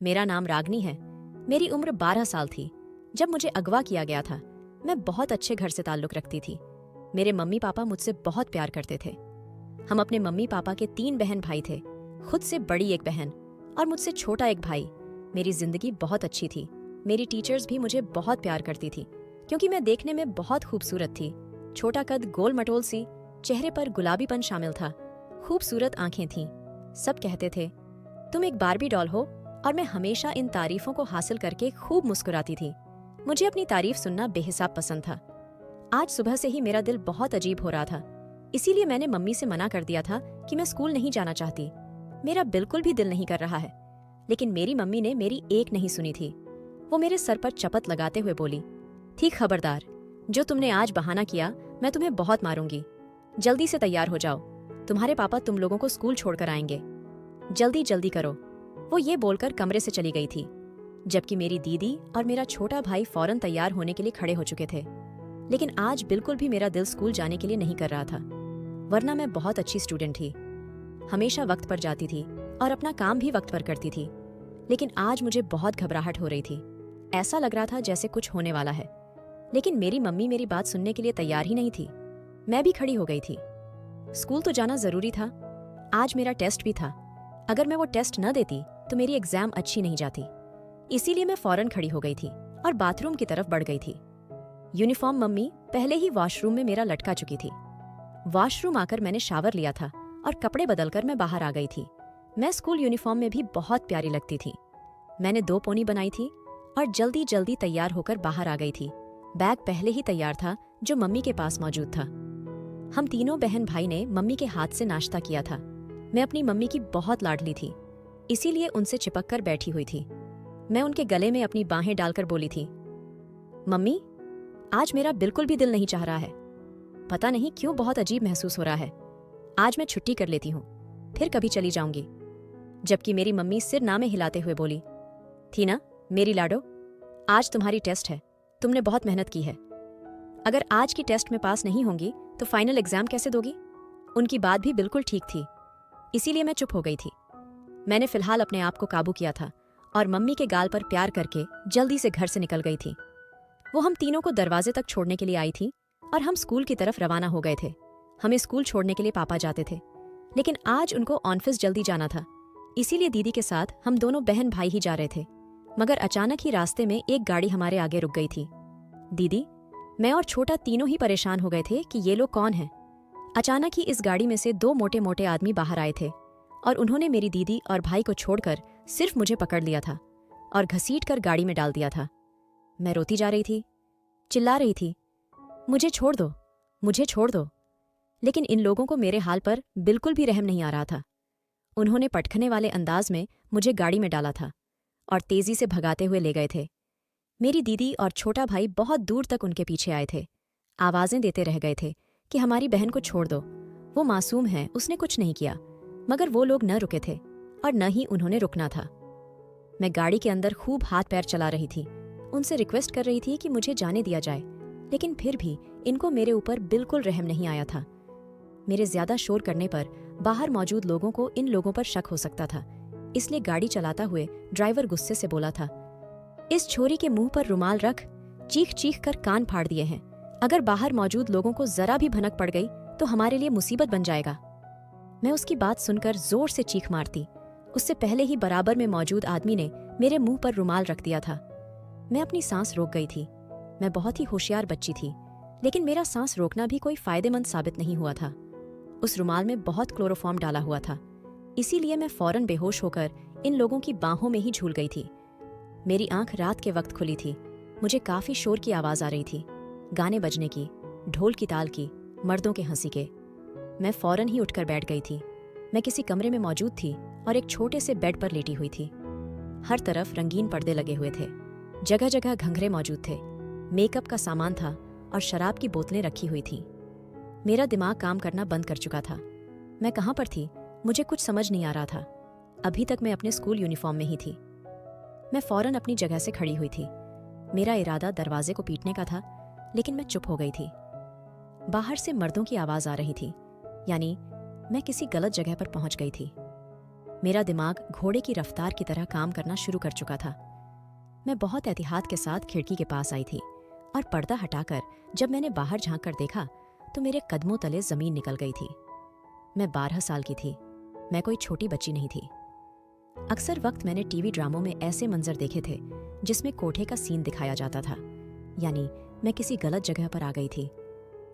मेरा नाम रागनी है। मेरी उम्र 12 साल थी जब मुझे अगवा किया गया था। मैं बहुत अच्छे घर से ताल्लुक रखती थी। मेरे मम्मी पापा मुझसे बहुत प्यार करते थे। हम अपने मम्मी पापा के 3 बहन भाई थे, खुद से बड़ी एक बहन और मुझसे छोटा एक भाई। मेरी जिंदगी बहुत अच्छी थी। मेरी टीचर्स भी मुझे बहुत प्यार करती थी क्योंकि मैं देखने में बहुत खूबसूरत थी। छोटा कद, गोल मटोल सी, चेहरे पर गुलाबीपन शामिल था, खूबसूरत आंखें थीं। सब कहते थे तुम एक बारबी डॉल हो, और मैं हमेशा इन तारीफों को हासिल करके खूब मुस्कुराती थी। मुझे अपनी तारीफ सुनना बेहिसाब पसंद था। आज सुबह से ही मेरा दिल बहुत अजीब हो रहा था, इसीलिए मैंने मम्मी से मना कर दिया था कि मैं स्कूल नहीं जाना चाहती। मेरा बिल्कुल भी दिल नहीं कर रहा है। लेकिन मेरी मम्मी ने मेरी एक नहीं सुनी थी। वो मेरे सर पर चपत लगाते हुए बोली, ठीक खबरदार, जो तुमने आज बहाना किया मैं तुम्हें बहुत मारूंगी। जल्दी से तैयार हो जाओ, तुम्हारे पापा तुम लोगों को स्कूल छोड़कर आएंगे। जल्दी जल्दी करो। वो ये बोलकर कमरे से चली गई थी, जबकि मेरी दीदी और मेरा छोटा भाई फौरन तैयार होने के लिए खड़े हो चुके थे। लेकिन आज बिल्कुल भी मेरा दिल स्कूल जाने के लिए नहीं कर रहा था, वरना मैं बहुत अच्छी स्टूडेंट थी। हमेशा वक्त पर जाती थी और अपना काम भी वक्त पर करती थी। लेकिन आज मुझे बहुत घबराहट हो रही थी। ऐसा लग रहा था जैसे कुछ होने वाला है। लेकिन मेरी मम्मी मेरी बात सुनने के लिए तैयार ही नहीं थी। मैं भी खड़ी हो गई थी। स्कूल तो जाना जरूरी था। आज मेरा टेस्ट भी था। अगर मैं वो टेस्ट न देती तो मेरी एग्जाम अच्छी नहीं जाती। इसीलिए मैं फौरन खड़ी हो गई थी और बाथरूम की तरफ बढ़ गई थी। यूनिफॉर्म मम्मी पहले ही वॉशरूम में मेरा लटका चुकी थी। वॉशरूम आकर मैंने शावर लिया था और कपड़े बदलकर मैं बाहर आ गई थी। मैं स्कूल यूनिफॉर्म में भी बहुत प्यारी लगती थी। मैंने 2 पोनी बनाई थी और जल्दी जल्दी तैयार होकर बाहर आ गई थी। बैग पहले ही तैयार था जो मम्मी के पास मौजूद था। हम तीनों बहन भाई ने मम्मी के हाथ से नाश्ता किया था। मैं अपनी मम्मी की बहुत लाडली थी, इसीलिए उनसे चिपक कर बैठी हुई थी। मैं उनके गले में अपनी बाहें डालकर बोली थी, मम्मी, आज मेरा बिल्कुल भी दिल नहीं चाह रहा है। पता नहीं क्यों बहुत अजीब महसूस हो रहा है। आज मैं छुट्टी कर लेती हूँ, फिर कभी चली जाऊंगी। जबकि मेरी मम्मी सिर ना में हिलाते हुए बोली, थी ना मेरी लाडो, आज तुम्हारी टेस्ट है, तुमने बहुत मेहनत की है। अगर आज की टेस्ट में पास नहीं होंगी तो फाइनल एग्जाम कैसे दोगी? उनकी बात भी बिल्कुल ठीक थी, इसीलिए मैं चुप हो गई थी। मैंने फिलहाल अपने आप को काबू किया था और मम्मी के गाल पर प्यार करके जल्दी से घर से निकल गई थी। वो हम तीनों को दरवाजे तक छोड़ने के लिए आई थी और हम स्कूल की तरफ रवाना हो गए थे। हमें स्कूल छोड़ने के लिए पापा जाते थे, लेकिन आज उनको ऑफिस जल्दी जाना था, इसीलिए दीदी के साथ हम दोनों बहन भाई ही जा रहे थे। मगर अचानक ही रास्ते में एक गाड़ी हमारे आगे रुक गई थी। दीदी, मैं और छोटा तीनों ही परेशान हो गए थे कि ये लोग कौन हैं। अचानक ही इस गाड़ी में से 2 मोटे मोटे आदमी बाहर आए थे और उन्होंने मेरी दीदी और भाई को छोड़कर सिर्फ मुझे पकड़ लिया था और घसीट कर गाड़ी में डाल दिया था। मैं रोती जा रही थी, चिल्ला रही थी, मुझे छोड़ दो, मुझे छोड़ दो। लेकिन इन लोगों को मेरे हाल पर बिल्कुल भी रहम नहीं आ रहा था। उन्होंने पटखने वाले अंदाज में मुझे गाड़ी में डाला था और तेजी से भगाते हुए ले गए थे। मेरी दीदी और छोटा भाई बहुत दूर तक उनके पीछे आए थे। आवाजें देते रह गए थे कि हमारी बहन को छोड़ दो, वो मासूम है, उसने कुछ नहीं किया। मगर वो लोग न रुके थे और न ही उन्होंने रुकना था। मैं गाड़ी के अंदर खूब हाथ पैर चला रही थी, उनसे रिक्वेस्ट कर रही थी कि मुझे जाने दिया जाए, लेकिन फिर भी इनको मेरे ऊपर बिल्कुल रहम नहीं आया था। मेरे ज्यादा शोर करने पर बाहर मौजूद लोगों को इन लोगों पर शक हो सकता था, इसलिए गाड़ी चलाता हुए ड्राइवर गुस्से से बोला था, इस छोरी के मुंह पर रुमाल रख, चीख चीख कर कान फाड़ दिए हैं। अगर बाहर मौजूद लोगों को जरा भी भनक पड़ गई तो हमारे लिए मुसीबत बन जाएगा। मैं उसकी बात सुनकर जोर से चीख मारती। उससे पहले ही बराबर में मौजूद आदमी ने मेरे मुंह पर रुमाल रख दिया था। मैं अपनी सांस रोक गई थी। मैं बहुत ही होशियार बच्ची थी, लेकिन मेरा सांस रोकना भी कोई फायदेमंद साबित नहीं हुआ था। उस रुमाल में बहुत क्लोरोफॉर्म डाला हुआ था, इसीलिए मैं फौरन बेहोश होकर इन लोगों की बाहों में ही झूल गई थी। मेरी आंख रात के वक्त खुली थी। मुझे काफी शोर की आवाज आ रही थी, गाने बजने की, ढोल की ताल की, मर्दों के हंसी के। मैं फौरन ही उठकर बैठ गई थी। मैं किसी कमरे में मौजूद थी और एक छोटे से बेड पर लेटी हुई थी। हर तरफ रंगीन पर्दे लगे हुए थे, जगह जगह घंघरे मौजूद थे, मेकअप का सामान था और शराब की बोतलें रखी हुई थी। मेरा दिमाग काम करना बंद कर चुका था। मैं कहाँ पर थी मुझे कुछ समझ नहीं आ रहा था। अभी तक मैं अपने स्कूल यूनिफॉर्म में ही थी। मैं फौरन अपनी जगह से खड़ी हुई थी। मेरा इरादा दरवाजे को पीटने का था, लेकिन मैं चुप हो गई थी। बाहर से मर्दों की आवाज आ रही थी, यानी मैं किसी गलत जगह पर पहुंच गई थी। मेरा दिमाग घोड़े की रफ्तार की तरह काम करना शुरू कर चुका था। मैं बहुत एहतियात के साथ खिड़की के पास आई थी और पर्दा हटाकर जब मैंने बाहर झांक कर देखा तो मेरे कदमों तले जमीन निकल गई थी। मैं 12 साल की थी। मैं कोई छोटी बच्ची नहीं थी। अक्सर वक्त मैंने टीवी ड्रामों में ऐसे मंजर देखे थे जिसमें कोठे का सीन दिखाया जाता था, यानी मैं किसी गलत जगह पर आ गई थी।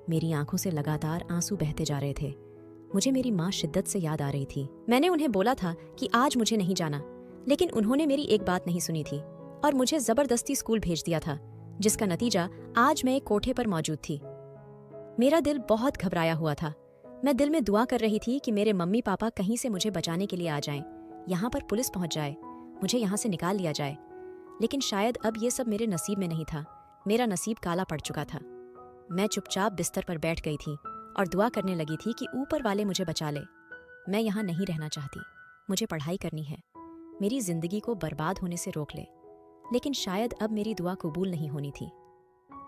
मेरी आंखों से लगातार आंसू बहते जा रहे थे। मुझे मेरी माँ शिद्दत से याद आ रही थी। मैंने उन्हें बोला था कि आज मुझे नहीं जाना, लेकिन उन्होंने मेरी एक बात नहीं सुनी थी और मुझे जबरदस्ती स्कूल भेज दिया था, जिसका नतीजा आज मैं एक कोठे पर मौजूद थी। मेरा दिल बहुत घबराया हुआ था। मैं दिल में दुआ कर रही थी कि मेरे मम्मी पापा कहीं से मुझे बचाने के लिए आ जाएं, यहाँ पर पुलिस पहुंच जाए, मुझे यहाँ से निकाल लिया जाए। लेकिन शायद अब ये सब मेरे नसीब में नहीं था। मेरा नसीब काला पड़ चुका था। मैं चुपचाप बिस्तर पर बैठ गई थी और दुआ करने लगी थी कि ऊपर वाले मुझे बचा ले। मैं यहाँ नहीं रहना चाहती। मुझे पढ़ाई करनी है, मेरी जिंदगी को बर्बाद होने से रोक ले। लेकिन शायद अब मेरी दुआ कबूल नहीं होनी थी।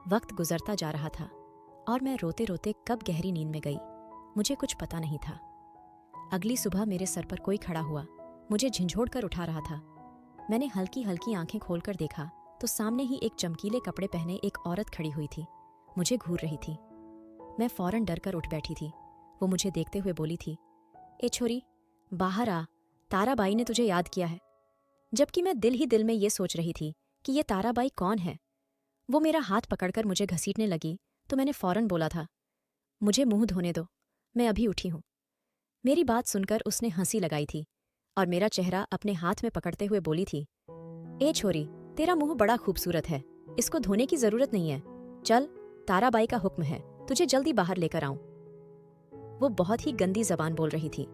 वक्त गुजरता जा रहा था और मैं रोते रोते कब गहरी नींद में गई, मुझे कुछ पता नहीं था। अगली सुबह मेरे सर पर कोई खड़ा हुआ, मुझे झंझोड़ कर उठा रहा था। मैंने हल्की हल्की आंखें खोलकर देखा तो सामने ही एक चमकीले कपड़े पहने एक औरत खड़ी हुई थी, मुझे घूर रही थी। मैं फौरन डर कर उठ बैठी थी। वो मुझे देखते हुए बोली थी, ए छोरी, बाहर आ, ताराबाई ने तुझे याद किया है। जबकि मैं दिल ही दिल में ये सोच रही थी कि ये ताराबाई कौन है। वो मेरा हाथ पकड़कर मुझे घसीटने लगी तो मैंने फौरन बोला था, मुझे मुंह धोने दो, मैं अभी उठी हूं। मेरी बात सुनकर उसने हंसी लगाई थी और मेरा चेहरा अपने हाथ में पकड़ते हुए बोली थी, ए छोरी, तेरा मुंह बड़ा खूबसूरत है, इसको धोने की जरूरत नहीं है। चल, ताराबाई का हुक्म है, तुझे जल्दी बाहर लेकर आऊं। वो बहुत ही गंदी जबान बोल रही थी।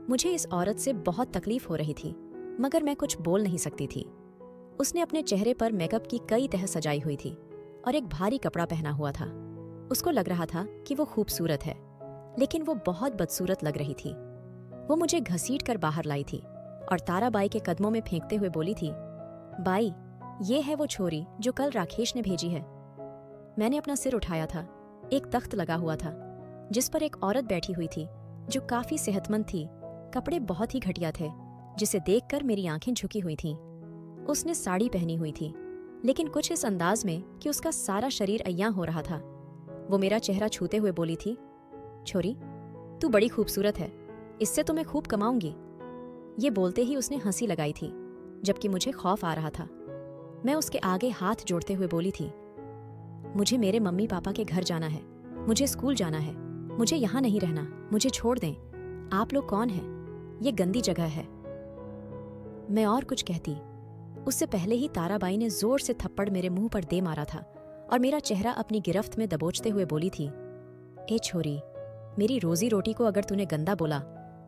मुझे इस औरत से बहुत तकलीफ हो रही थी, मगर मैं कुछ बोल नहीं सकती थी। उसने अपने चेहरे पर मेकअप की कई तह सजाई हुई थी और एक भारी कपड़ा पहना हुआ था। उसको लग रहा था कि वो खूबसूरत है, लेकिन वो बहुत बदसूरत लग रही थी। वो मुझे घसीट कर बाहर लाई थी और ताराबाई के कदमों में फेंकते हुए बोली थी, बाई, ये है वो छोरी जो कल राकेश ने भेजी है। मैंने अपना सिर उठाया था। एक तख्त लगा हुआ था जिस पर एक औरत बैठी हुई थी जो काफी सेहतमंद थी। कपड़े बहुत ही घटिया थे, जिसे देखकर मेरी आंखें झुकी हुई थीं। उसने साड़ी पहनी हुई थी, लेकिन कुछ इस अंदाज में कि उसका सारा शरीर अय्यां हो रहा था। वो मेरा चेहरा छूते हुए बोली थी, छोरी, तू बड़ी खूबसूरत है, इससे तो मैं खूब कमाऊंगी। ये बोलते ही उसने हंसी लगाई थी, जबकि मुझे खौफ आ रहा था। मैं उसके आगे हाथ जोड़ते हुए बोली थी, मुझे मेरे मम्मी पापा के घर जाना है, मुझे स्कूल जाना है, मुझे यहाँ नहीं रहना, मुझे छोड़ दें। आप लोग कौन हैं? ये गंदी जगह है। मैं और कुछ कहती, उससे पहले ही ताराबाई ने जोर से थप्पड़ मेरे मुंह पर दे मारा था और मेरा चेहरा अपनी गिरफ्त में दबोचते हुए बोली थी, ए छोरी, मेरी रोजी रोटी को अगर तूने गंदा बोला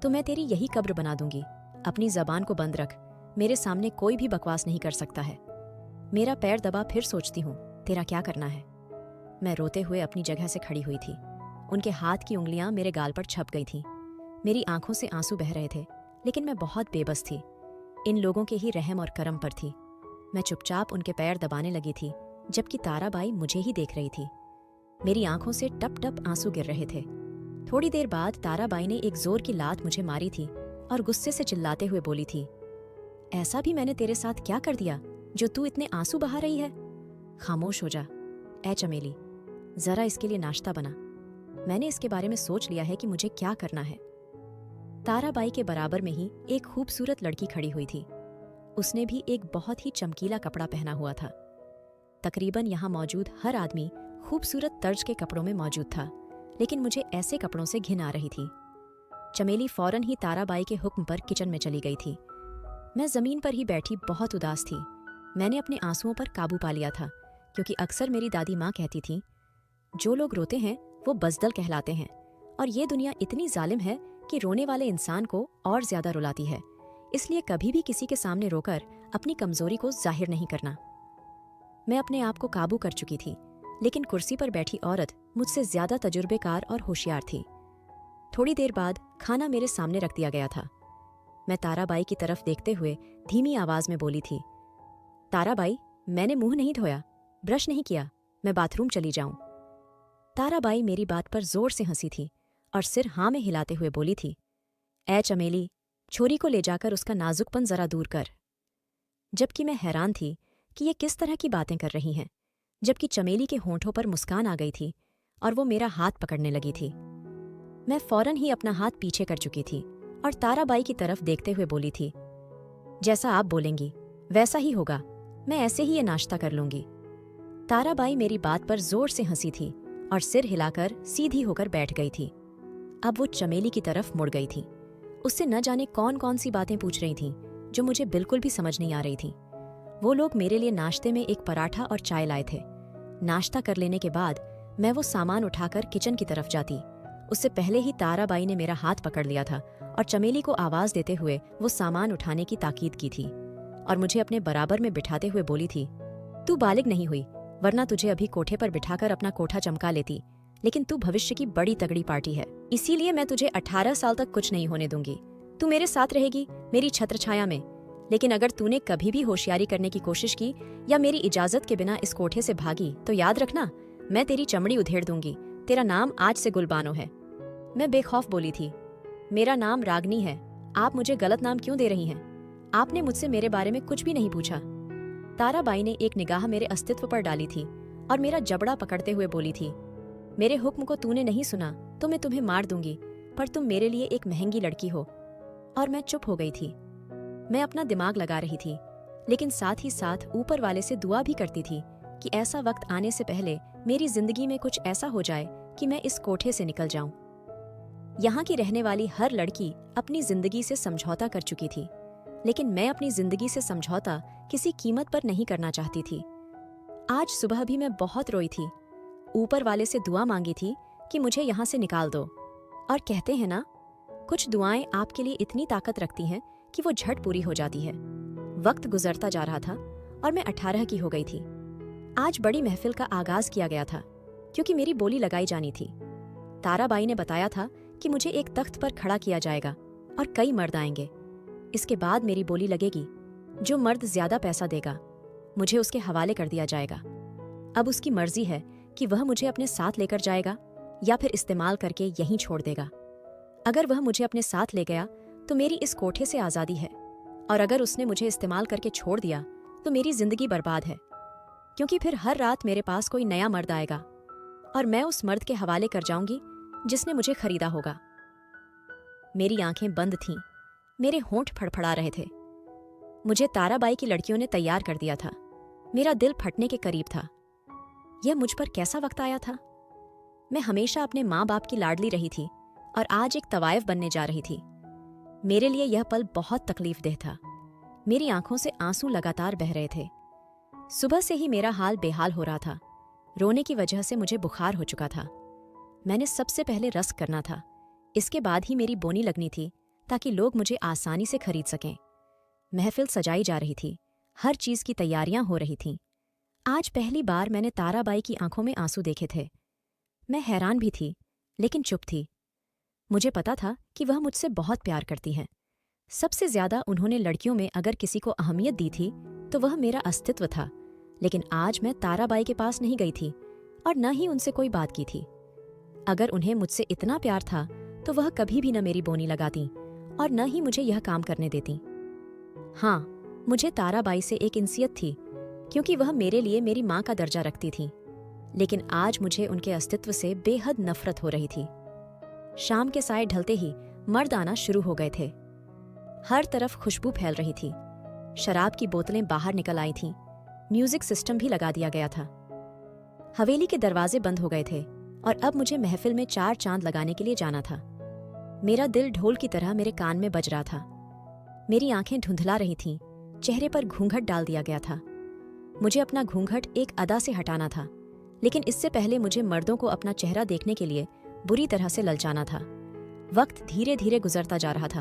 तो मैं तेरी यही कब्र बना दूंगी। अपनी जबान को बंद रख, मेरे सामने कोई भी बकवास नहीं कर सकता है। मेरा पैर दबा, फिर सोचती हूँ तेरा क्या करना है। मैं रोते हुए अपनी जगह से खड़ी हुई थी। उनके हाथ की उंगलियां मेरे गाल पर छप गई थीं। मेरी आंखों से आंसू बह रहे थे, लेकिन मैं बहुत बेबस थी। इन लोगों के ही रहम और करम पर थी। मैं चुपचाप उनके पैर दबाने लगी थी, जबकि ताराबाई मुझे ही देख रही थी। मेरी आंखों से टप टप आंसू गिर रहे थे। थोड़ी देर बाद ताराबाई ने एक जोर की लात मुझे मारी थी और गुस्से से चिल्लाते हुए बोली थी, ऐसा भी मैंने तेरे साथ क्या कर दिया जो तू इतने आंसू बहा रही है? खामोश हो जा। ए चमेली, जरा इसके लिए नाश्ता बना। मैंने इसके बारे में सोच लिया है कि मुझे क्या करना है। ताराबाई के बराबर में ही एक खूबसूरत लड़की खड़ी हुई थी। उसने भी एक बहुत ही चमकीला कपड़ा पहना हुआ था। तकरीबन यहाँ मौजूद हर आदमी खूबसूरत तर्ज के कपड़ों में मौजूद था, लेकिन मुझे ऐसे कपड़ों से घिन आ रही थी। चमेली फौरन ही ताराबाई के हुक्म पर किचन में चली गई थी। मैं जमीन पर ही बैठी बहुत उदास थी। मैंने अपने आंसुओं पर काबू पा लिया था, क्योंकि अक्सर मेरी दादी माँ कहती थी, जो लोग रोते हैं वो बज़दल कहलाते हैं, और ये दुनिया इतनी जालिम है कि रोने वाले इंसान को और ज्यादा रुलाती है। इसलिए कभी भी किसी के सामने रोकर अपनी कमजोरी को जाहिर नहीं करना। मैं अपने आप को काबू कर चुकी थी, लेकिन कुर्सी पर बैठी औरत मुझसे ज्यादा तजुर्बेकार और होशियार थी। थोड़ी देर बाद खाना मेरे सामने रख दिया गया था। मैं ताराबाई की तरफ देखते हुए धीमी आवाज में बोली थी, ताराबाई, मैंने मुंह नहीं धोया, ब्रश नहीं किया, मैं बाथरूम चली जाऊं। ताराबाई मेरी बात पर जोर से हंसी थी और सिर हाँ में हिलाते हुए बोली थी, ए चमेली, छोरी को ले जाकर उसका नाजुकपन जरा दूर कर। जबकि मैं हैरान थी कि ये किस तरह की बातें कर रही हैं, जबकि चमेली के होंठों पर मुस्कान आ गई थी और वो मेरा हाथ पकड़ने लगी थी। मैं फौरन ही अपना हाथ पीछे कर चुकी थी और ताराबाई की तरफ देखते हुए बोली थी, जैसा आप बोलेंगी वैसा ही होगा, मैं ऐसे ही ये नाश्ता कर लूंगी। ताराबाई मेरी बात पर जोर से हंसी थी और सिर हिलाकर सीधी होकर बैठ गई थी। अब वो चमेली की तरफ मुड़ गई थी। उससे न जाने कौन कौन सी बातें पूछ रही थीं जो मुझे बिल्कुल भी समझ नहीं आ रही थी। वो लोग मेरे लिए नाश्ते में एक पराठा और चाय लाए थे। नाश्ता कर लेने के बाद मैं वो सामान उठाकर किचन की तरफ जाती। उससे पहले ही ताराबाई ने मेरा हाथ पकड़ लिया था और चमेली को आवाज देते हुए वो सामान उठाने की ताकीद की थी और मुझे अपने बराबर में बिठाते हुए बोली थी, तू बालिग नहीं हुई, वरना तुझे अभी कोठे पर बिठाकर अपना कोठा चमका लेती, लेकिन तू भविष्य की बड़ी तगड़ी पार्टी है, इसीलिए मैं तुझे 18 साल तक कुछ नहीं होने दूंगी। तू मेरे साथ रहेगी, मेरी छत्रछाया में, लेकिन अगर तूने कभी भी होशियारी करने की कोशिश की या मेरी इजाजत के बिना इस कोठे से भागी तो याद रखना, मैं तेरी चमड़ी उधेड़ दूंगी। तेरा नाम आज से गुलबानो है। मैं बेखौफ बोली थी, मेरा नाम रागनी है, आप मुझे गलत नाम क्यों दे रही हैं? आपने मुझसे मेरे बारे में कुछ भी नहीं पूछा। ताराबाई ने एक निगाह मेरे अस्तित्व पर डाली थी और मेरा जबड़ा पकड़ते हुए बोली थी, मेरे हुक्म को तूने नहीं सुना तो मैं तुम्हें मार दूंगी, पर तुम मेरे लिए एक महंगी लड़की हो। और मैं चुप हो गई थी। मैं अपना दिमाग लगा रही थी, लेकिन साथ ही साथ ऊपर वाले से दुआ भी करती थी कि ऐसा वक्त आने से पहले मेरी जिंदगी में कुछ ऐसा हो जाए कि मैं इस कोठे से निकल जाऊं। यहाँ की रहने वाली हर लड़की अपनी जिंदगी से समझौता कर चुकी थी, लेकिन मैं अपनी जिंदगी से समझौता किसी कीमत पर नहीं करना चाहती थी। आज सुबह भी मैं बहुत रोई थी, ऊपर वाले से दुआ मांगी थी कि मुझे यहाँ से निकाल दो। और कहते हैं ना, कुछ दुआएं आपके लिए इतनी ताकत रखती हैं कि वो झट पूरी हो जाती है। वक्त गुजरता जा रहा था और मैं 18 की हो गई थी। आज बड़ी महफिल का आगाज किया गया था क्योंकि मेरी बोली लगाई जानी थी। ताराबाई ने बताया था कि मुझे एक तख्त पर खड़ा किया जाएगा और कई मर्द आएंगे। इसके बाद मेरी बोली लगेगी, जो मर्द ज्यादा पैसा देगा मुझे उसके हवाले कर दिया जाएगा। अब उसकी मर्जी है कि वह मुझे अपने साथ लेकर जाएगा या फिर इस्तेमाल करके यहीं छोड़ देगा। अगर वह मुझे अपने साथ ले गया तो मेरी इस कोठे से आज़ादी है, और अगर उसने मुझे इस्तेमाल करके छोड़ दिया तो मेरी जिंदगी बर्बाद है, क्योंकि फिर हर रात मेरे पास कोई नया मर्द आएगा और मैं उस मर्द के हवाले कर जाऊंगी जिसने मुझे खरीदा होगा। मेरी आंखें बंद थीं, मेरे होंठ फड़फड़ा रहे थे। मुझे ताराबाई की लड़कियों ने तैयार कर दिया था। मेरा दिल फटने के करीब था। यह मुझ पर कैसा वक्त आया था? मैं हमेशा अपने माँ बाप की लाडली रही थी और आज एक तवायफ बनने जा रही थी। मेरे लिए यह पल बहुत तकलीफदेह था। मेरी आंखों से आंसू लगातार बह रहे थे। सुबह से ही मेरा हाल बेहाल हो रहा था। रोने की वजह से मुझे बुखार हो चुका था। मैंने सबसे पहले रस्क करना था, इसके बाद ही मेरी बोनी लगनी थी ताकि लोग मुझे आसानी से खरीद सकें। महफिल सजाई जा रही थी, हर चीज की तैयारियां हो रही थीं। आज पहली बार मैंने ताराबाई की आंखों में आंसू देखे थे। मैं हैरान भी थी, लेकिन चुप थी। मुझे पता था कि वह मुझसे बहुत प्यार करती हैं। सबसे ज्यादा उन्होंने लड़कियों में अगर किसी को अहमियत दी थी तो वह मेरा अस्तित्व था। लेकिन आज मैं ताराबाई के पास नहीं गई थी और न ही उनसे कोई बात की थी। अगर उन्हें मुझसे इतना प्यार था तो वह कभी भी न मेरी बोनी लगाती और न ही मुझे यह काम करने देती। हाँ, मुझे ताराबाई से एक इंसियत थी क्योंकि वह मेरे लिए मेरी माँ का दर्जा रखती थी, लेकिन आज मुझे उनके अस्तित्व से बेहद नफरत हो रही थी। शाम के साए ढलते ही मर्द आना शुरू हो गए थे। हर तरफ खुशबू फैल रही थी। शराब की बोतलें बाहर निकल आई थीं। म्यूजिक सिस्टम भी लगा दिया गया था। हवेली के दरवाजे बंद हो गए थे और अब मुझे महफिल में 4 चांद लगाने के लिए जाना था। मेरा दिल ढोल की तरह मेरे कान में बज रहा था। मेरी आंखें धुंधला रही थीं। चेहरे पर घूंघट डाल दिया गया था। मुझे अपना घूंघट एक अदा से हटाना था, लेकिन इससे पहले मुझे मर्दों को अपना चेहरा देखने के लिए बुरी तरह से ललचाना था। वक्त धीरे धीरे गुजरता जा रहा था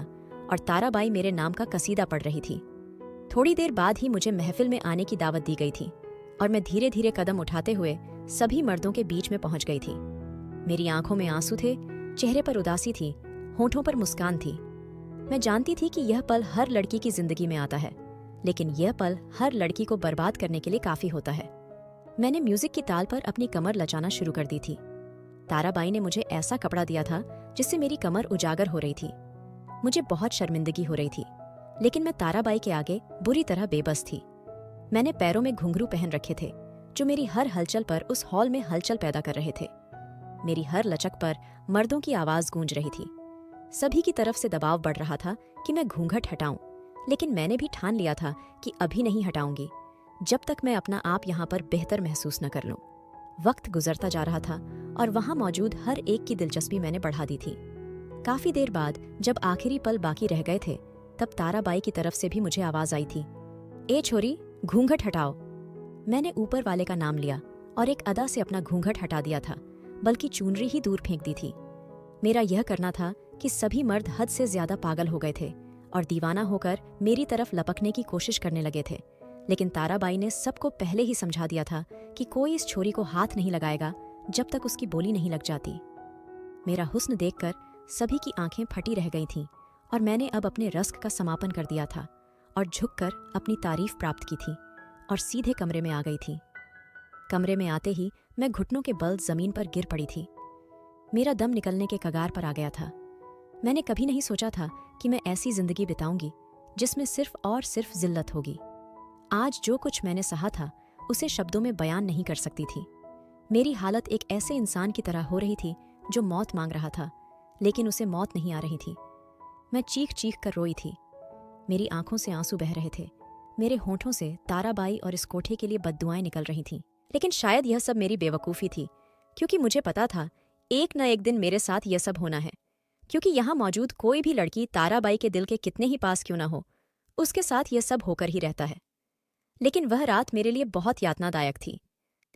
और ताराबाई मेरे नाम का कसीदा पढ़ रही थी। थोड़ी देर बाद ही मुझे महफिल में आने की दावत दी गई थी और मैं धीरे धीरे कदम उठाते हुए सभी मर्दों के बीच में पहुंच गई थी। मेरी आंखों में आंसू थे, चेहरे पर उदासी थी, होठों पर मुस्कान थी। मैं जानती थी कि यह पल हर लड़की की जिंदगी में आता है, लेकिन यह पल हर लड़की को बर्बाद करने के लिए काफी होता है। मैंने म्यूजिक की ताल पर अपनी कमर लचाना शुरू कर दी थी। ताराबाई ने मुझे ऐसा कपड़ा दिया था जिससे मेरी कमर उजागर हो रही थी। मुझे बहुत शर्मिंदगी हो रही थी, लेकिन मैं ताराबाई के आगे बुरी तरह बेबस थी। मैंने पैरों में घुंघरू पहन रखे थे जो मेरी हर हलचल पर उस हॉल में हलचल पैदा कर रहे थे। मेरी हर लचक पर मर्दों की आवाज गूंज रही थी। सभी की तरफ से दबाव बढ़ रहा था कि मैं घूंघट हटाऊं, लेकिन मैंने भी ठान लिया था कि अभी नहीं हटाऊंगी जब तक मैं अपना आप यहाँ पर बेहतर महसूस न कर लूं। वक्त गुजरता जा रहा था और वहां मौजूद हर एक की दिलचस्पी मैंने बढ़ा दी थी। काफी देर बाद जब आखिरी पल बाकी रह गए थे, तब ताराबाई की तरफ से भी मुझे आवाज आई थी, ए छोरी, घूंघट हटाओ। मैंने ऊपर वाले का नाम लिया और एक अदा से अपना घूंघट हटा दिया था, बल्कि चुनरी ही दूर फेंक दी थी। मेरा यह करना था कि सभी मर्द हद से ज्यादा पागल हो गए थे और दीवाना होकर मेरी तरफ लपकने की कोशिश करने लगे थे, लेकिन ताराबाई ने सबको पहले ही समझा दिया था कि कोई इस छोरी को हाथ नहीं लगाएगा जब तक उसकी बोली नहीं लग जाती। मेरा हुस्न देखकर सभी की आंखें फटी रह गई थीं और मैंने अब अपने रस्क का समापन कर दिया था और झुककर अपनी तारीफ प्राप्त की थी और सीधे कमरे में आ गई थी। कमरे में आते ही मैं घुटनों के बल जमीन पर गिर पड़ी थी। मेरा दम निकलने के कगार पर आ गया था। मैंने कभी नहीं सोचा था कि मैं ऐसी जिंदगी बिताऊंगी जिसमें सिर्फ और सिर्फ जिल्लत होगी। आज जो कुछ मैंने सहा था उसे शब्दों में बयान नहीं कर सकती थी। मेरी हालत एक ऐसे इंसान की तरह हो रही थी जो मौत मांग रहा था, लेकिन उसे मौत नहीं आ रही थी। मैं चीख चीख कर रोई थी। मेरी आंखों से आंसू बह रहे थे। मेरे होठों से ताराबाई और इस कोठे के लिए बद्दुआएं निकल रही थीं। लेकिन शायद यह सब मेरी बेवकूफ़ी थी, क्योंकि मुझे पता था एक न एक दिन मेरे साथ यह सब होना है। क्योंकि यहाँ मौजूद कोई भी लड़की ताराबाई के दिल के कितने ही पास क्यों ना हो, उसके साथ यह सब होकर ही रहता है। लेकिन वह रात मेरे लिए बहुत यातनादायक थी।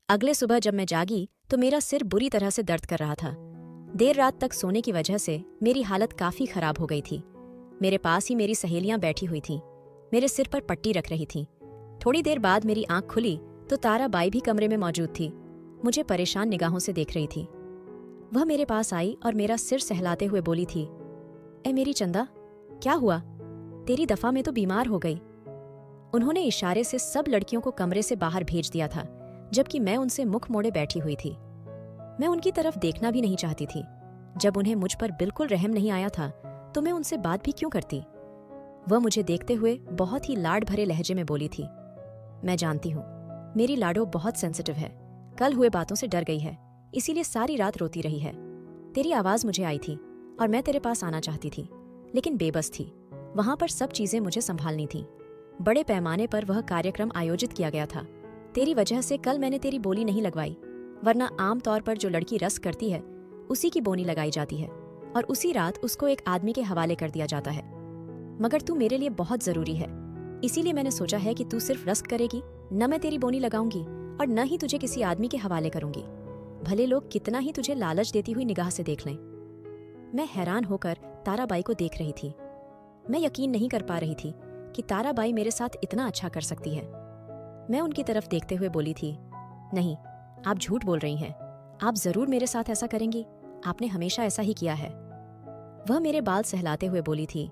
अगले सुबह जब मैं जागी तो मेरा सिर बुरी तरह से दर्द कर रहा था। देर रात तक सोने की वजह से मेरी हालत काफ़ी खराब हो गई थी। मेरे पास ही मेरी सहेलियां बैठी हुई थीं, मेरे सिर पर पट्टी रख रही थीं। थोड़ी देर बाद मेरी आंख खुली तो ताराबाई भी कमरे में मौजूद थी। मुझे परेशान निगाहों से देख रही थी। वह मेरे पास आई और मेरा सिर सहलाते हुए बोली थी, ए मेरी चंदा, क्या हुआ? तेरी दफा में तो बीमार हो गई। उन्होंने इशारे से सब लड़कियों को कमरे से बाहर भेज दिया था, जबकि मैं उनसे मुख मोड़े बैठी हुई थी। मैं उनकी तरफ देखना भी नहीं चाहती थी। जब उन्हें मुझ पर बिल्कुल रहम नहीं आया था तो मैं उनसे बात भी क्यों करती। वह मुझे देखते हुए बहुत ही लाड भरे लहजे में बोली थी, मैं जानती हूँ मेरी लाडो बहुत सेंसिटिव है, कल हुए बातों से डर गई है, इसीलिए सारी रात रोती रही है। तेरी आवाज मुझे आई थी और मैं तेरे पास आना चाहती थी, लेकिन बेबस थी। वहां पर सब चीजें मुझे संभालनी थी। बड़े पैमाने पर वह कार्यक्रम आयोजित किया गया था। तेरी वजह से कल मैंने तेरी बोली नहीं लगवाई, वरना आम तौर पर जो लड़की रस करती है उसी की बोनी लगाई जाती है और उसी रात उसको एक आदमी के हवाले कर दिया जाता है। मगर तू मेरे लिए बहुत जरूरी है, इसीलिए मैंने सोचा है कि तू सिर्फ रस्क करेगी, न मैं तेरी बोनी लगाऊंगी और न ही तुझे किसी आदमी के हवाले करूंगी, भले लोग कितना ही तुझे लालच देती हुई निगाह से देख लें। मैं हैरान होकर ताराबाई को देख रही थी। मैं यकीन नहीं कर पा रही थी कि ताराबाई मेरे साथ इतना अच्छा कर सकती है। मैं उनकी तरफ देखते हुए बोली थी, नहीं, आप झूठ बोल रही हैं, आप जरूर मेरे साथ ऐसा करेंगी, आपने हमेशा ऐसा ही किया है। वह मेरे बाल सहलाते हुए बोली थी,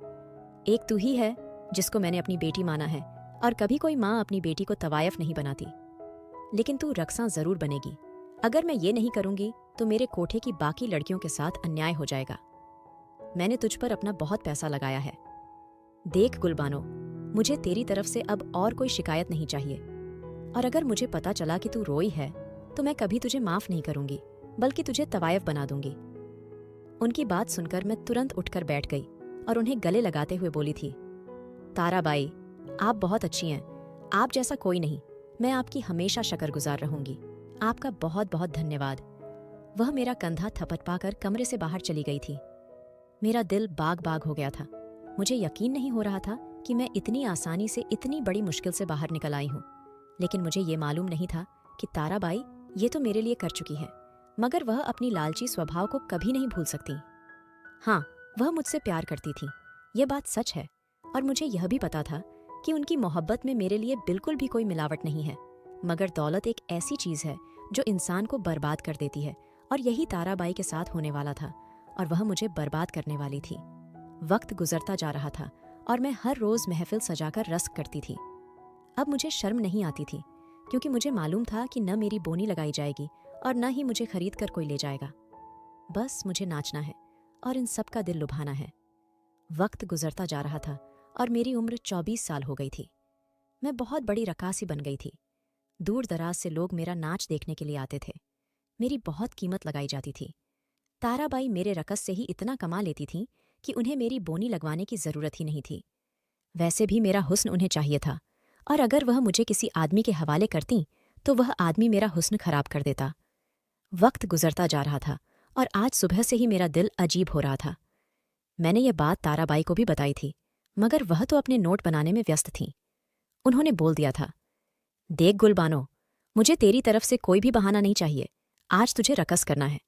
एक तू ही है जिसको मैंने अपनी बेटी माना है और कभी कोई माँ अपनी बेटी को तवायफ नहीं बनाती, लेकिन तू रक्सा जरूर बनेगी। अगर मैं ये नहीं करूंगी तो मेरे कोठे की बाकी लड़कियों के साथ अन्याय हो जाएगा। मैंने तुझ पर अपना बहुत पैसा लगाया है। देख गुलबानो, मुझे तेरी तरफ से अब और कोई शिकायत नहीं चाहिए, और अगर मुझे पता चला कि तू रोई है तो मैं कभी तुझे माफ नहीं करूंगी, बल्कि तुझे तवायफ बना दूंगी। उनकी बात सुनकर मैं तुरंत उठकर बैठ गई और उन्हें गले लगाते हुए बोली थी, ताराबाई, आप बहुत अच्छी हैं, आप जैसा कोई नहीं, मैं आपकी हमेशा शकरगुजार रहूंगी। आपका बहुत बहुत धन्यवाद। वह मेरा कंधा थपथ पाकर कमरे से बाहर चली गई थी। मेरा दिल बाग बाग हो गया था। मुझे यकीन नहीं हो रहा था कि मैं इतनी आसानी से इतनी बड़ी मुश्किल से बाहर निकल आई हूँ, लेकिन मुझे ये मालूम नहीं था कि ताराबाई ये तो मेरे लिए कर चुकी है, मगर वह अपनी लालची स्वभाव को कभी नहीं भूल सकती। हाँ, वह मुझसे प्यार करती थी, यह बात सच है, और मुझे यह भी पता था कि उनकी मोहब्बत में मेरे लिए बिल्कुल भी कोई मिलावट नहीं है। मगर दौलत एक ऐसी चीज है जो इंसान को बर्बाद कर देती है, और यही ताराबाई के साथ होने वाला था, और वह मुझे बर्बाद करने वाली थी। वक्त गुजरता जा रहा था और मैं हर रोज महफिल सजाकर रस्क करती थी। अब मुझे शर्म नहीं आती थी, क्योंकि मुझे मालूम था कि न मेरी बोनी लगाई जाएगी और न ही मुझे खरीद कर कोई ले जाएगा। बस मुझे नाचना है और इन सब का दिल लुभाना है। वक्त गुजरता जा रहा था और मेरी उम्र 24 साल हो गई थी। मैं बहुत बड़ी रकासी बन गई थी। दूर दराज से लोग मेरा नाच देखने के लिए आते थे। मेरी बहुत कीमत लगाई जाती थी। ताराबाई मेरे रकस से ही इतना कमा लेती थीं कि उन्हें मेरी बोनी लगवाने की जरूरत ही नहीं थी। वैसे भी मेरा हुस्न उन्हें चाहिए था, और अगर वह मुझे किसी आदमी के हवाले करतीं तो वह आदमी मेरा हुस्न खराब कर देता। वक्त गुजरता जा रहा था और आज सुबह से ही मेरा दिल अजीब हो रहा था। मैंने यह बात ताराबाई को भी बताई थी, मगर वह तो अपने नोट बनाने में व्यस्त थीं। उन्होंने बोल दिया था, देख गुलबानो, मुझे तेरी तरफ से कोई भी बहाना नहीं चाहिए। आज तुझे रकस करना है।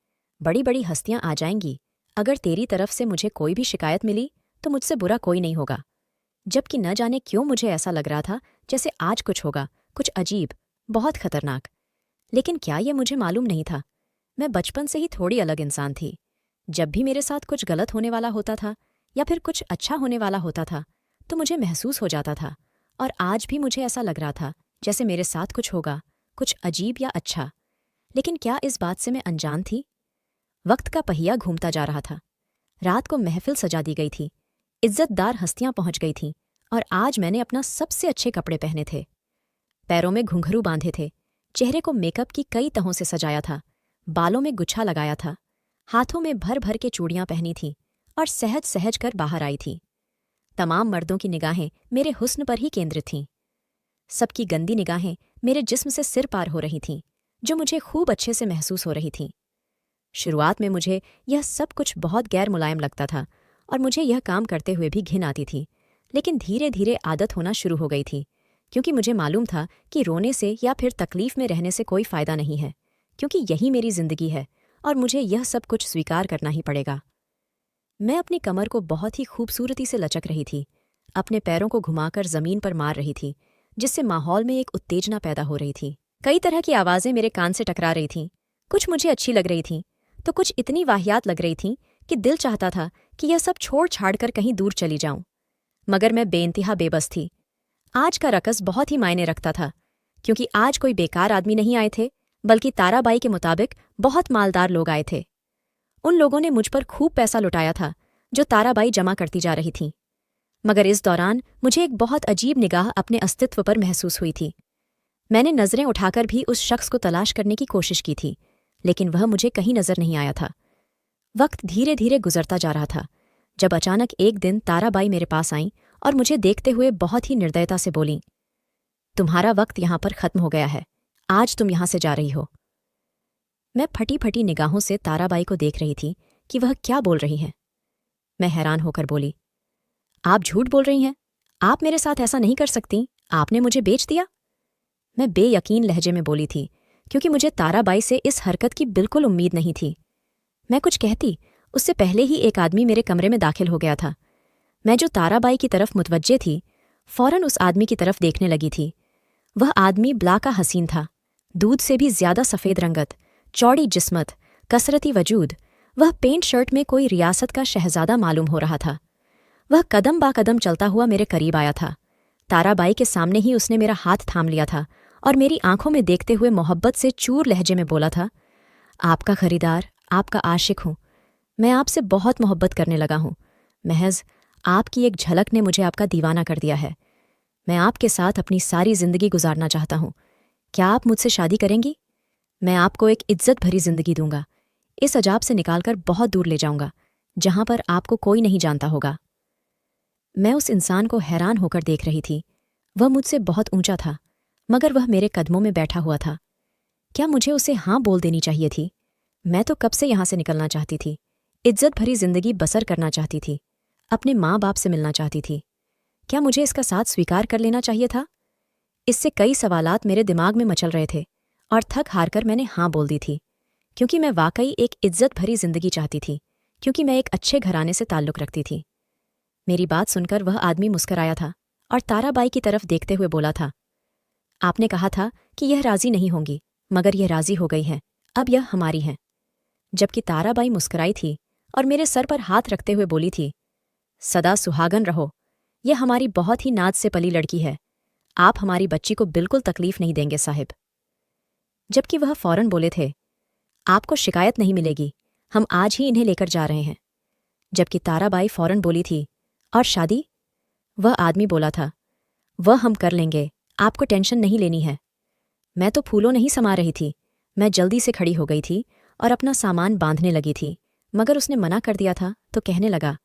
बड़ी बड़ी हस्तियां आ जाएंगी। अगर तेरी तरफ से मुझे कोई भी शिकायत मिली तो मुझसे बुरा कोई नहीं होगा। जबकि न जाने क्यों मुझे ऐसा लग रहा था जैसे आज कुछ होगा, कुछ अजीब, बहुत खतरनाक। लेकिन क्या यह मुझे मालूम नहीं था? मैं बचपन से ही थोड़ी अलग इंसान थी। जब भी मेरे साथ कुछ गलत होने वाला होता था या फिर कुछ अच्छा होने वाला होता था तो मुझे महसूस हो जाता था, और आज भी मुझे ऐसा लग रहा था जैसे मेरे साथ कुछ होगा, कुछ अजीब या अच्छा। लेकिन क्या इस बात से मैं अनजान थी? वक्त का पहिया घूमता जा रहा था। रात को महफिल सजा दी गई थी। इज्जतदार हस्तियां पहुंच गई थीं, और आज मैंने अपना सबसे अच्छे कपड़े पहने थे। पैरों में घुंघरू बांधे थे, चेहरे को मेकअप की कई तहों से सजाया था, बालों में गुच्छा लगाया था, हाथों में भर भर के चूड़ियां पहनी थीं और सहज सहज कर बाहर आई थी। तमाम मर्दों की निगाहें मेरे हुस्न पर ही केंद्रित थीं। सबकी गंदी निगाहें मेरे जिस्म से सिर पार हो रही थीं, जो मुझे खूब अच्छे से महसूस हो रही थीं। शुरुआत में मुझे यह सब कुछ बहुत गैर मुलायम लगता था और मुझे यह काम करते हुए भी घिन आती थी, लेकिन धीरे धीरे आदत होना शुरू हो गई थी, क्योंकि मुझे मालूम था कि रोने से या फिर तकलीफ में रहने से कोई फ़ायदा नहीं है, क्योंकि यही मेरी ज़िंदगी है और मुझे यह सब कुछ स्वीकार करना ही पड़ेगा। मैं अपनी कमर को बहुत ही खूबसूरती से लचक रही थी, अपने पैरों को घुमाकर ज़मीन पर मार रही थी, जिससे माहौल में एक उत्तेजना पैदा हो रही थी। कई तरह की आवाज़ें मेरे कान से टकरा रही थीं। कुछ मुझे अच्छी लग रही थीं तो कुछ इतनी वाहियात लग रही थीं कि दिल चाहता था कि यह सब छोड़ छाड़ कर कहीं दूर चली जाऊं। मगर मैं बेइंतहा बेबस थी। आज का रकस बहुत ही मायने रखता था, क्योंकि आज कोई बेकार आदमी नहीं आए थे, बल्कि ताराबाई के मुताबिक बहुत मालदार लोग आए थे। उन लोगों ने मुझ पर खूब पैसा लुटाया था, जो ताराबाई जमा करती जा रही थीं। मगर इस दौरान मुझे एक बहुत अजीब निगाह अपने अस्तित्व पर महसूस हुई थी। मैंने नज़रें उठाकर भी उस शख्स को तलाश करने की कोशिश की थी, लेकिन वह मुझे कहीं नजर नहीं आया था। वक्त धीरे धीरे गुजरता जा रहा था, जब अचानक एक दिन ताराबाई मेरे पास आईं और मुझे देखते हुए बहुत ही निर्दयता से बोलीं, तुम्हारा वक्त यहां पर खत्म हो गया है, आज तुम यहां से जा रही हो। मैं फटी फटी निगाहों से ताराबाई को देख रही थी कि वह क्या बोल रही हैं। मैं हैरान होकर बोली, आप झूठ बोल रही हैं, आप मेरे साथ ऐसा नहीं कर सकती, आपने मुझे बेच दिया। मैं बेयकीन लहजे में बोली थी, क्योंकि मुझे ताराबाई से इस हरकत की बिल्कुल उम्मीद नहीं थी। मैं कुछ कहती उससे पहले ही एक आदमी मेरे कमरे में दाखिल हो गया था। मैं जो ताराबाई की तरफ मुतवज्जे थी, फौरन उस आदमी की तरफ देखने लगी थी। वह आदमी ब्लाका हसीन था, दूध से भी ज्यादा सफ़ेद रंगत, चौड़ी जिस्मत, कसरती वजूद। वह पेंट शर्ट में कोई रियासत का शहजादा मालूम हो रहा था। वह कदम बा कदम चलता हुआ मेरे करीब आया था। ताराबाई के सामने ही उसने मेरा हाथ थाम लिया था और मेरी आंखों में देखते हुए मोहब्बत से चूर लहजे में बोला था, आपका खरीदार, आपका आशिक हूं। मैं आपसे बहुत मोहब्बत करने लगा हूं। महज आपकी एक झलक ने मुझे आपका दीवाना कर दिया है। मैं आपके साथ अपनी सारी जिंदगी गुजारना चाहता हूं। क्या आप मुझसे शादी करेंगी? मैं आपको एक इज्जत भरी जिंदगी दूंगा। इस अजाब से निकालकर बहुत दूर ले जाऊंगा, जहां पर आपको कोई नहीं जानता होगा। मैं उस इंसान को हैरान होकर देख रही थी। वह मुझसे बहुत ऊंचा था, मगर वह मेरे कदमों में बैठा हुआ था। क्या मुझे उसे हाँ बोल देनी चाहिए थी? मैं तो कब से यहां से निकलना चाहती थी, इज्जत भरी जिंदगी बसर करना चाहती थी, अपने माँ बाप से मिलना चाहती थी। क्या मुझे इसका साथ स्वीकार कर लेना चाहिए था? इससे कई सवालात मेरे दिमाग में मचल रहे थे, और थक हार कर मैंने हाँ बोल दी थी, क्योंकि मैं वाकई एक इज्जत भरी जिंदगी चाहती थी, क्योंकि मैं एक अच्छे घराने से ताल्लुक रखती थी। मेरी बात सुनकर वह आदमी मुस्कराया था और ताराबाई की तरफ देखते हुए बोला था, आपने कहा था कि यह राजी नहीं होंगी, मगर यह राजी हो गई हैं। अब यह हमारी हैं। जबकि ताराबाई मुस्कुराई थी और मेरे सर पर हाथ रखते हुए बोली थी, सदा सुहागन रहो, यह हमारी बहुत ही नाज से पली लड़की है। आप हमारी बच्ची को बिल्कुल तकलीफ नहीं देंगे साहिब। जबकि वह फौरन बोले थे, आपको शिकायत नहीं मिलेगी, हम आज ही इन्हें लेकर जा रहे हैं। जबकि ताराबाई फौरन बोली थी, और शादी? वह आदमी बोला था, वह हम कर लेंगे, आपको टेंशन नहीं लेनी है। मैं तो फूलों नहीं समा रही थी। मैं जल्दी से खड़ी हो गई थी और अपना सामान बांधने लगी थी, मगर उसने मना कर दिया था तो कहने लगा,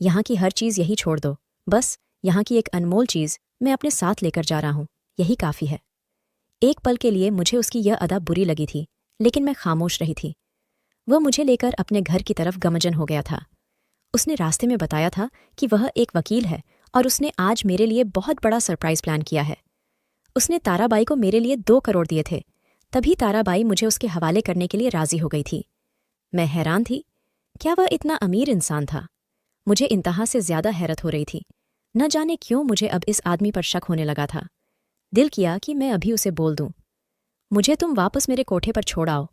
यहाँ की हर चीज़ यही छोड़ दो, बस यहाँ की एक अनमोल चीज़ मैं अपने साथ लेकर जा रहा हूँ, यही काफ़ी है। एक पल के लिए मुझे उसकी यह अदा बुरी लगी थी, लेकिन मैं खामोश रही थी। वह मुझे लेकर अपने घर की तरफ गमजन हो गया था। उसने रास्ते में बताया था कि वह एक वकील है और उसने आज मेरे लिए बहुत बड़ा सरप्राइज प्लान किया है। उसने ताराबाई को मेरे लिए 2 करोड़ दिए थे, तभी ताराबाई मुझे उसके हवाले करने के लिए राजी हो गई थी। मैं हैरान थी, क्या वह इतना अमीर इंसान था? मुझे इंतहा से ज्यादा हैरत हो रही थी। न जाने क्यों मुझे अब इस आदमी पर शक होने लगा था। दिल किया कि मैं अभी उसे बोल दूं, मुझे तुम वापस मेरे कोठे पर छोड़ आओ,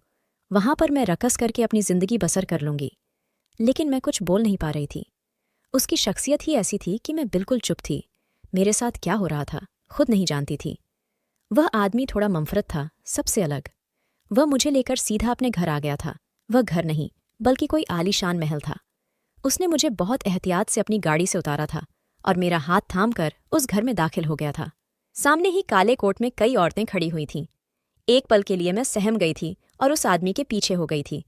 वहां पर मैं रकस करके अपनी जिंदगी बसर कर लूंगी। लेकिन मैं कुछ बोल नहीं पा रही थी। उसकी शख्सियत ही ऐसी थी कि मैं बिल्कुल चुप थी। मेरे साथ क्या हो रहा था खुद नहीं जानती थी। वह आदमी थोड़ा ममफरत था, सबसे अलग। वह मुझे लेकर सीधा अपने घर आ गया था। वह घर नहीं, बल्कि कोई आलीशान महल था। उसने मुझे बहुत एहतियात से अपनी गाड़ी से उतारा था और मेरा हाथ थामकर उस घर में दाखिल हो गया था। सामने ही काले कोट में कई औरतें खड़ी हुई थीं। एक पल के लिए मैं सहम गई थी और उस आदमी के पीछे हो गई थी।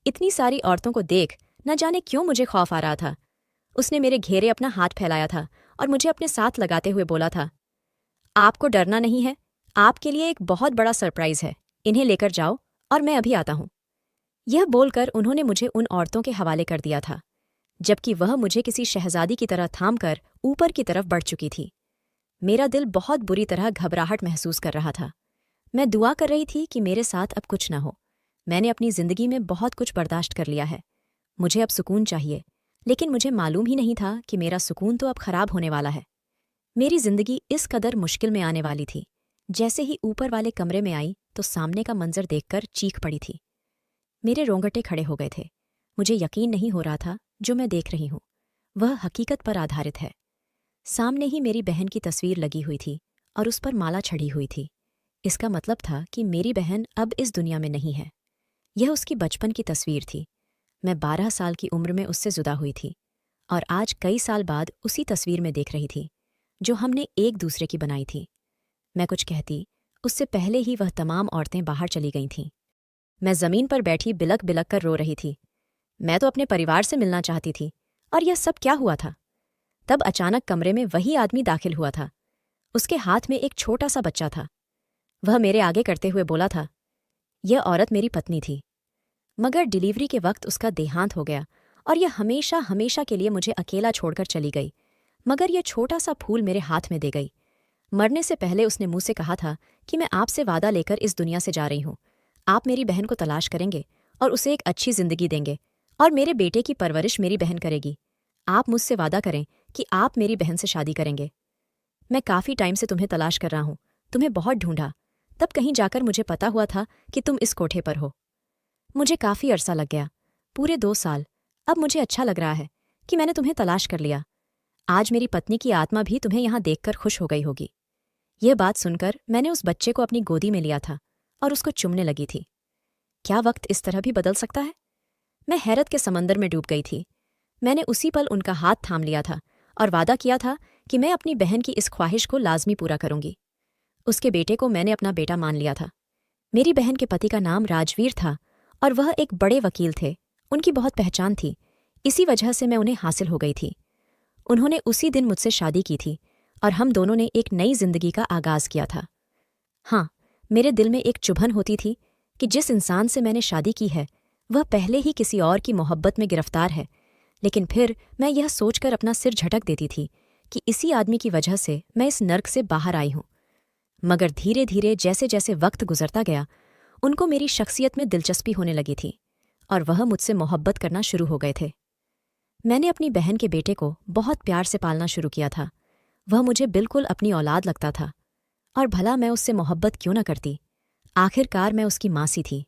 इतनी सारी औरतों को देख न जाने क्यों मुझे खौफ आ रहा था। उसने मेरे घेरे अपना हाथ फैलाया था और मुझे अपने साथ लगाते हुए बोला था, आपको डरना नहीं है, आपके लिए एक बहुत बड़ा सरप्राइज है, इन्हें लेकर जाओ और मैं अभी आता हूं। यह बोलकर उन्होंने मुझे उन औरतों के हवाले कर दिया था, जबकि वह मुझे किसी शहजादी की तरह थामकर ऊपर की तरफ बढ़ चुकी थी। मेरा दिल बहुत बुरी तरह घबराहट महसूस कर रहा था। मैं दुआ कर रही थी कि मेरे साथ अब कुछ न हो। मैंने अपनी जिंदगी में बहुत कुछ बर्दाश्त कर लिया है। मुझे अब सुकून चाहिए, लेकिन मुझे मालूम ही नहीं था कि मेरा सुकून तो अब खराब होने वाला है। मेरी जिंदगी इस कदर मुश्किल में आने वाली थी। जैसे ही ऊपर वाले कमरे में आई तो सामने का मंजर देखकर चीख पड़ी थी। मेरे रोंगटे खड़े हो गए थे। मुझे यकीन नहीं हो रहा था जो मैं देख रही हूं वह हकीकत पर आधारित है। सामने ही मेरी बहन की तस्वीर लगी हुई थी और उस पर माला चढ़ी हुई थी। इसका मतलब था कि मेरी बहन अब इस दुनिया में नहीं है। यह उसकी बचपन की तस्वीर थी। मैं 12 साल की उम्र में उससे जुदा हुई थी और आज कई साल बाद उसी तस्वीर में देख रही थी जो हमने एक दूसरे की बनाई थी। मैं कुछ कहती उससे पहले ही वह तमाम औरतें बाहर चली गई थीं। मैं जमीन पर बैठी बिलक बिलक कर रो रही थी। मैं तो अपने परिवार से मिलना चाहती थी और यह सब क्या हुआ था? तब अचानक कमरे में वही आदमी दाखिल हुआ था। उसके हाथ में एक छोटा सा बच्चा था। वह मेरे आगे करते हुए बोला था, यह औरत मेरी पत्नी थी, मगर डिलीवरी के वक्त उसका देहांत हो गया और यह हमेशा हमेशा के लिए मुझे अकेला छोड़कर चली गई। मगर यह छोटा सा फूल मेरे हाथ में दे गई। मरने से पहले उसने मुंह से कहा था कि मैं आपसे वादा लेकर इस दुनिया से जा रही हूं। आप मेरी बहन को तलाश करेंगे और उसे एक अच्छी जिंदगी देंगे और मेरे बेटे की परवरिश मेरी बहन करेगी। आप मुझसे वादा करें कि आप मेरी बहन से शादी करेंगे। मैं काफ़ी टाइम से तुम्हें तलाश कर रहा हूं, तुम्हें बहुत ढूंढा। तब कहीं जाकर मुझे पता हुआ था कि तुम इस कोठे पर हो। मुझे काफ़ी अरसा लग गया, पूरे 2 साल। अब मुझे अच्छा लग रहा है कि मैंने तुम्हें तलाश कर लिया। आज मेरी पत्नी की आत्मा भी तुम्हें यहाँ देखकर खुश हो गई होगी। यह बात सुनकर मैंने उस बच्चे को अपनी गोदी में लिया था और उसको चुमने लगी थी। क्या वक्त इस तरह भी बदल सकता है? मैं हैरत के समंदर में डूब गई थी। मैंने उसी पल उनका हाथ थाम लिया था और वादा किया था कि मैं अपनी बहन की इस ख्वाहिश को लाजमी पूरा करूंगी। उसके बेटे को मैंने अपना बेटा मान लिया था। मेरी बहन के पति का नाम राजवीर था और वह एक बड़े वकील थे। उनकी बहुत पहचान थी, इसी वजह से मैं उन्हें हासिल हो गई थी। उन्होंने उसी दिन मुझसे शादी की थी और हम दोनों ने एक नई जिंदगी का आगाज किया था। हाँ, मेरे दिल में एक चुभन होती थी कि जिस इंसान से मैंने शादी की है वह पहले ही किसी और की मोहब्बत में गिरफ्तार है। लेकिन फिर मैं यह सोचकर अपना सिर झटक देती थी कि इसी आदमी की वजह से मैं इस नर्क से बाहर आई हूं। मगर धीरे धीरे जैसे जैसे वक्त गुजरता गया उनको मेरी शख्सियत में दिलचस्पी होने लगी थी और वह मुझसे मोहब्बत करना शुरू हो गए थे। मैंने अपनी बहन के बेटे को बहुत प्यार से पालना शुरू किया था। वह मुझे बिल्कुल अपनी औलाद लगता था और भला मैं उससे मोहब्बत क्यों न करती। आखिरकार मैं उसकी मासी थी।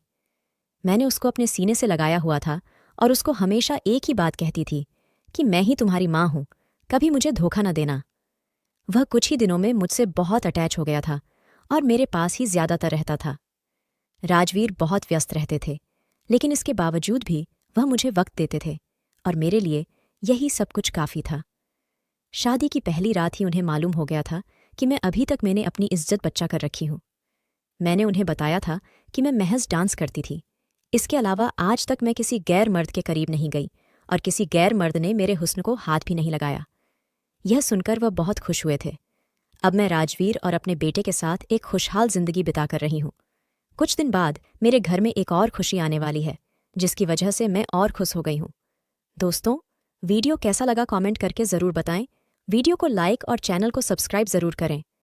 मैंने उसको अपने सीने से लगाया हुआ था और उसको हमेशा एक ही बात कहती थी कि मैं ही तुम्हारी माँ हूं, कभी मुझे धोखा न देना। वह कुछ ही दिनों में मुझसे बहुत अटैच हो गया था और मेरे पास ही ज्यादातर रहता था। राजवीर बहुत व्यस्त रहते थे, लेकिन इसके बावजूद भी वह मुझे वक्त देते थे और मेरे लिए यही सब कुछ काफ़ी था। शादी की पहली रात ही उन्हें मालूम हो गया था कि मैं अभी तक मैंने अपनी इज्जत बचा कर रखी हूँ। मैंने उन्हें बताया था कि मैं महज डांस करती थी। इसके अलावा आज तक मैं किसी गैर मर्द के करीब नहीं गई और किसी गैर मर्द ने मेरे हुस्न को हाथ भी नहीं लगाया। यह सुनकर वह बहुत खुश हुए थे। अब मैं राजवीर और अपने बेटे के साथ एक खुशहाल जिंदगी बिताकर रही हूँ। कुछ दिन बाद मेरे घर में एक और खुशी आने वाली है, जिसकी वजह से मैं और खुश हो गई हूँ। दोस्तों, वीडियो कैसा लगा कमेंट करके ज़रूर बताएं। वीडियो को लाइक और चैनल को सब्सक्राइब ज़रूर करें।